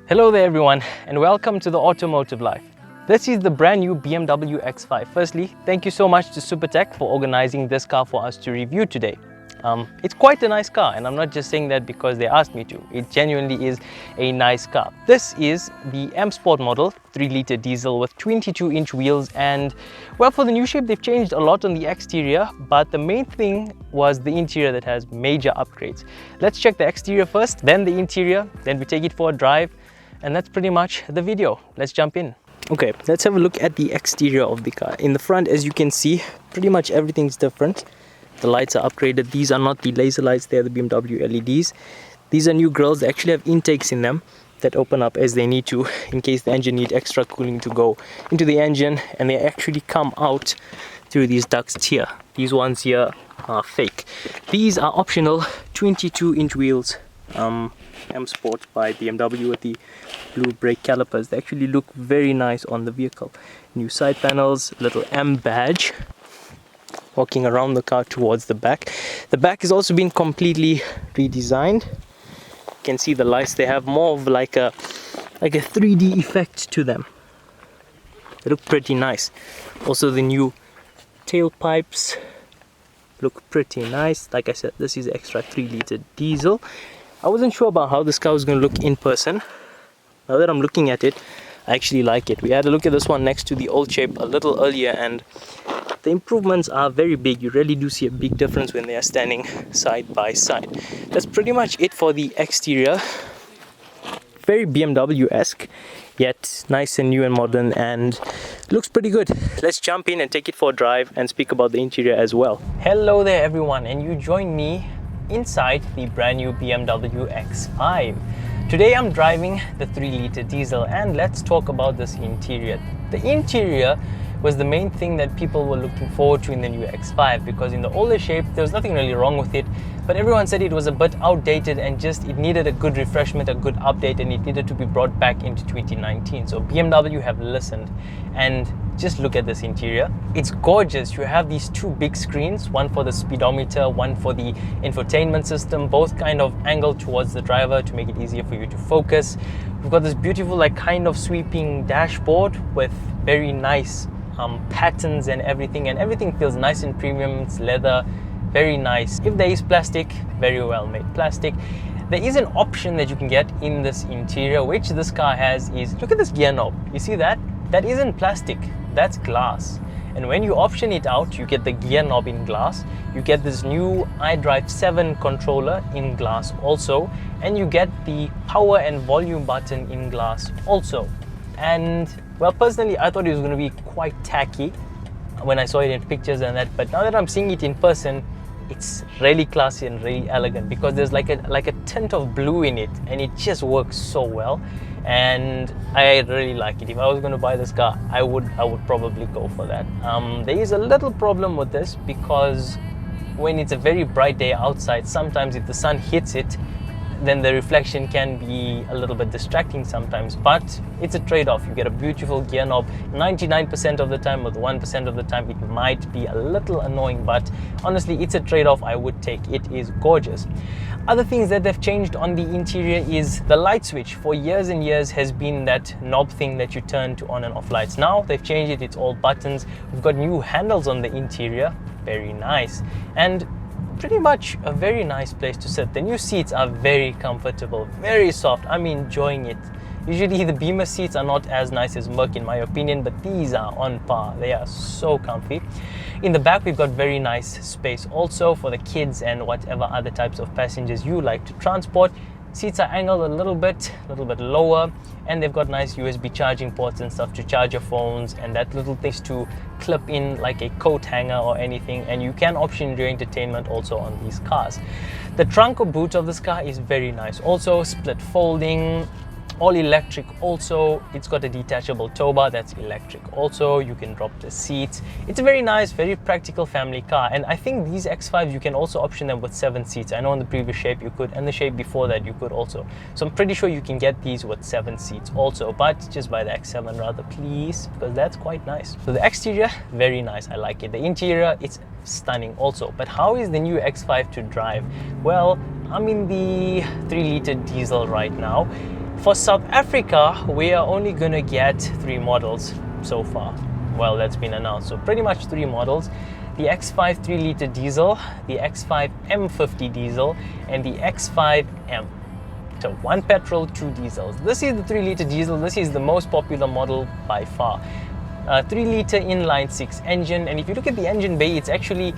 Hello there everyone and welcome to the Automotive Life. This is the brand new BMW X5. Firstly, thank you so much to Supertech for organizing this car for us to review today. It's quite a nice car, and I'm not just saying that because they asked me to. It genuinely is a nice car. This is the M Sport model, 3-litre diesel with 22-inch wheels, and well, for the new shape they've changed a lot on the exterior, but the main thing was the interior that has major upgrades. Let's check the exterior first, then the interior, then we take it for a drive, and that's pretty much the video. Let's jump in. Okay, let's have a look at the exterior of the car. In the front, as you can see, pretty much everything's different. The lights are upgraded. These are not the laser lights, they're the BMW LEDs. These are new grills. They actually have intakes in them that open up as they need to, in case the engine needs extra cooling to go into the engine, and they actually come out through these ducts here. These ones here are fake. These are optional 22-inch wheels. M Sport by BMW with the blue brake calipers. They actually look very nice on the vehicle. New side panels, little M badge. Walking around the car towards the back. The back has also been completely redesigned. You can see the lights, they have more of like a 3D effect to them. They look pretty nice. Also the new tailpipes look pretty nice. Like I said, this is extra 3-litre diesel. I wasn't sure about how this car was going to look in person. Now that I'm looking at it, I actually like it. We had a look at this one next to the old shape a little earlier, and the improvements are very big. You really do see a big difference when they are standing side by side. That's pretty much it for the exterior. Very BMW-esque, yet nice and new and modern, and looks pretty good. Let's jump in and take it for a drive and speak about the interior as well. Hello there everyone, and you join me inside the brand new BMW X5. Today I'm driving the 3-litre diesel, and let's talk about this interior. The interior was the main thing that people were looking forward to in the new X5, because in the older shape there was nothing really wrong with it, but everyone said it was a bit outdated and just it needed a good refreshment, a good update, and it needed to be brought back into 2019. So BMW have listened, and just look at this interior. It's gorgeous. You have these two big screens, one for the speedometer, one for the infotainment system, both kind of angled towards the driver to make it easier for you to focus. We've got this beautiful kind of sweeping dashboard with very nice patterns and everything feels nice and premium. It's leather, very nice. If there is plastic, very well made plastic. There is an option that you can get in this interior, which this car has, is look at this gear knob. You see that? That isn't plastic, that's glass. And when you option it out, you get the gear knob in glass. You get this new iDrive 7 controller in glass also, and you get the power and volume button in glass also. And well, personally, I thought it was going to be quite tacky when I saw it in pictures and that, but now that I'm seeing it in person, it's really classy and really elegant, because there's like a tint of blue in it, and it just works so well, and I really like it. If I was going to buy this car, I would probably go for that. There is a little problem with this, because when it's a very bright day outside, sometimes if the sun hits it, then the reflection can be a little bit distracting sometimes, but it's a trade-off. You get a beautiful gear knob 99% of the time, with 1% of the time it might be a little annoying, but honestly it's a trade-off I would take. It is gorgeous. Other things that they've changed on the interior is the light switch. For years and years has been that knob thing that you turn to on and off lights. Now they've changed it, it's all buttons. We've got new handles on the interior, very nice, and pretty much a very nice place to sit. The new seats are very comfortable, very soft. I'm enjoying it. Usually the Beamer seats are not as nice as Merc in my opinion, but these are on par. They are so comfy. In the back we've got very nice space also for the kids and whatever other types of passengers you like to transport. Seats are angled a little bit lower, and they've got nice USB charging ports and stuff to charge your phones, and that little thing to clip in like a coat hanger or anything, and you can option your entertainment also on these cars. The trunk or boot of this car is very nice, also split folding, all electric also. It's got a detachable tow bar that's electric also. You can drop the seats. It's a very nice, very practical family car, and I think these X5s you can also option them with 7 seats. I know in the previous shape you could, and the shape before that you could also, so I'm pretty sure you can get these with 7 seats also, but just buy the X7 rather, please, because that's quite nice. So the exterior, very nice, I like it. The interior, it's stunning also. But how is the new X5 to drive? Well, I'm in the 3-litre diesel right now. For South Africa, we are only gonna get 3 models so far. Well, that's been announced, so pretty much 3 models. The X5 3-litre diesel, the X5 M50 diesel, and the X5M. So 1 petrol, 2 diesels. This is the 3-litre diesel. This is the most popular model by far. 3-litre inline 6 engine, and if you look at the engine bay, it's actually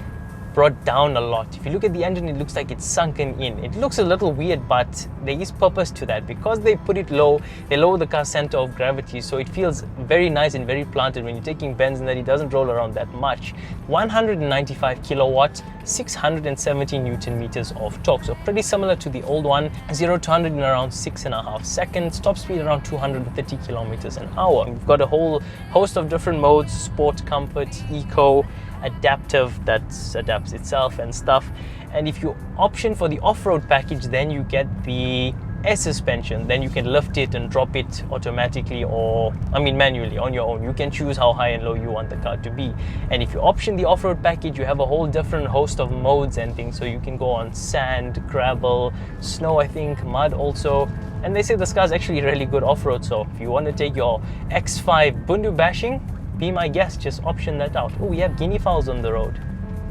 brought down a lot. If you look at the engine, it looks like it's sunken in. It looks a little weird, but there is purpose to that. Because they put it low, they lower the car's center of gravity, so it feels very nice and very planted when you're taking bends, and that it doesn't roll around that much. 195 kilowatts, 670 newton meters of torque, so pretty similar to the old one. 0 to 100 in around 6.5 seconds, top speed around 230 kilometers an hour. We've got a whole host of different modes: sport, comfort, eco, adaptive, that adapts itself and stuff. And if you option for the off-road package, then you get the air suspension. Then you can lift it and drop it automatically, or manually on your own. You can choose how high and low you want the car to be. And if you option the off-road package, you have a whole different host of modes and things. So you can go on sand, gravel, snow, I think, mud also. And they say this car's actually really good off-road. So if you want to take your X5 bundu bashing, be my guest, just option that out. Oh, we have guinea fowls on the road.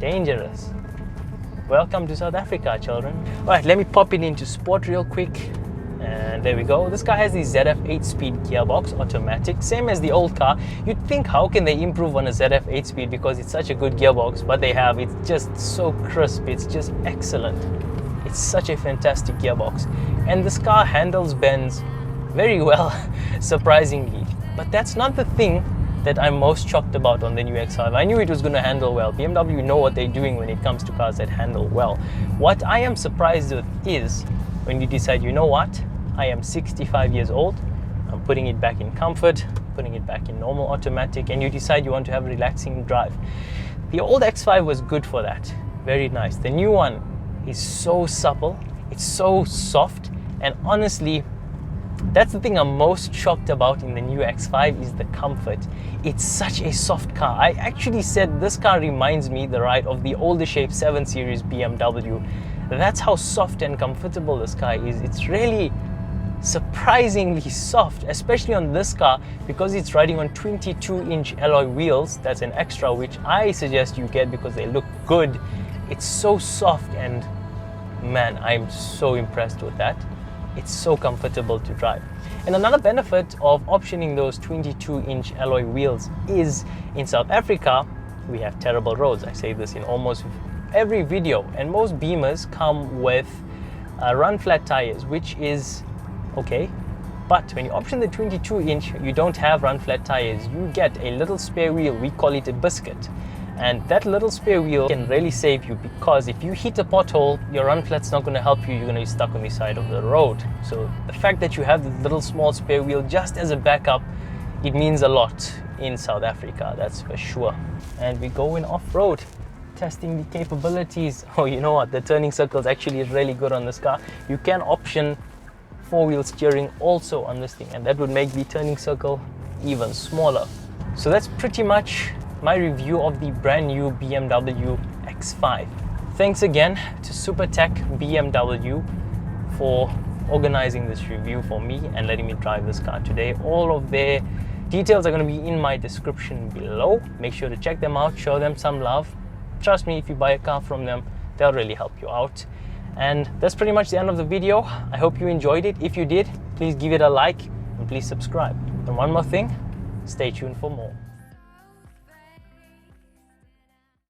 Dangerous. Welcome to South Africa, children. All right, let me pop it into sport real quick. And there we go. This car has the ZF 8-speed gearbox, automatic, same as the old car. You'd think, how can they improve on a ZF 8-speed, because it's such a good gearbox, but they have. It's just so crisp. It's just excellent. It's such a fantastic gearbox. And this car handles bends very well, surprisingly. But that's not the thing that I'm most shocked about on the new X5. I knew it was going to handle well. BMW know what they're doing when it comes to cars that handle well. What I am surprised with is when you decide, you know what, I am 65 years old, I'm putting it back in comfort, putting it back in normal automatic, and you decide you want to have a relaxing drive. The old X5 was good for that, very nice. The new one is so supple, it's so soft, and honestly, that's the thing I'm most shocked about in the new X5 is the comfort. It's such a soft car. I actually said this car reminds me the ride of the older shape 7 Series BMW. That's how soft and comfortable this car is. It's really surprisingly soft, especially on this car, because it's riding on 22-inch alloy wheels. That's an extra, which I suggest you get because they look good. It's so soft, and man, I'm so impressed with that. It's so comfortable to drive. And another benefit of optioning those 22-inch alloy wheels is in South Africa, we have terrible roads. I say this in almost every video, and most Beamers come with run flat tires, which is okay. But when you option the 22-inch, you don't have run flat tires. You get a little spare wheel. We call it a biscuit. And that little spare wheel can really save you, because if you hit a pothole, your run flat's not going to help you. You're going to be stuck on the side of the road. So the fact that you have the little small spare wheel just as a backup, it means a lot in South Africa, that's for sure. And we go in off-road, testing the capabilities. Oh, you know what? The turning circle is actually really good on this car. You can option 4-wheel steering also on this thing, and that would make the turning circle even smaller. So that's pretty much my review of the brand new BMW X5. Thanks again to Supertech BMW for organizing this review for me and letting me drive this car today. All of their details are going to be in my description below. Make sure to check them out, show them some love. Trust me, if you buy a car from them, they'll really help you out. And that's pretty much the end of the video. I hope you enjoyed it. If you did, please give it a like and please subscribe. And one more thing, stay tuned for more.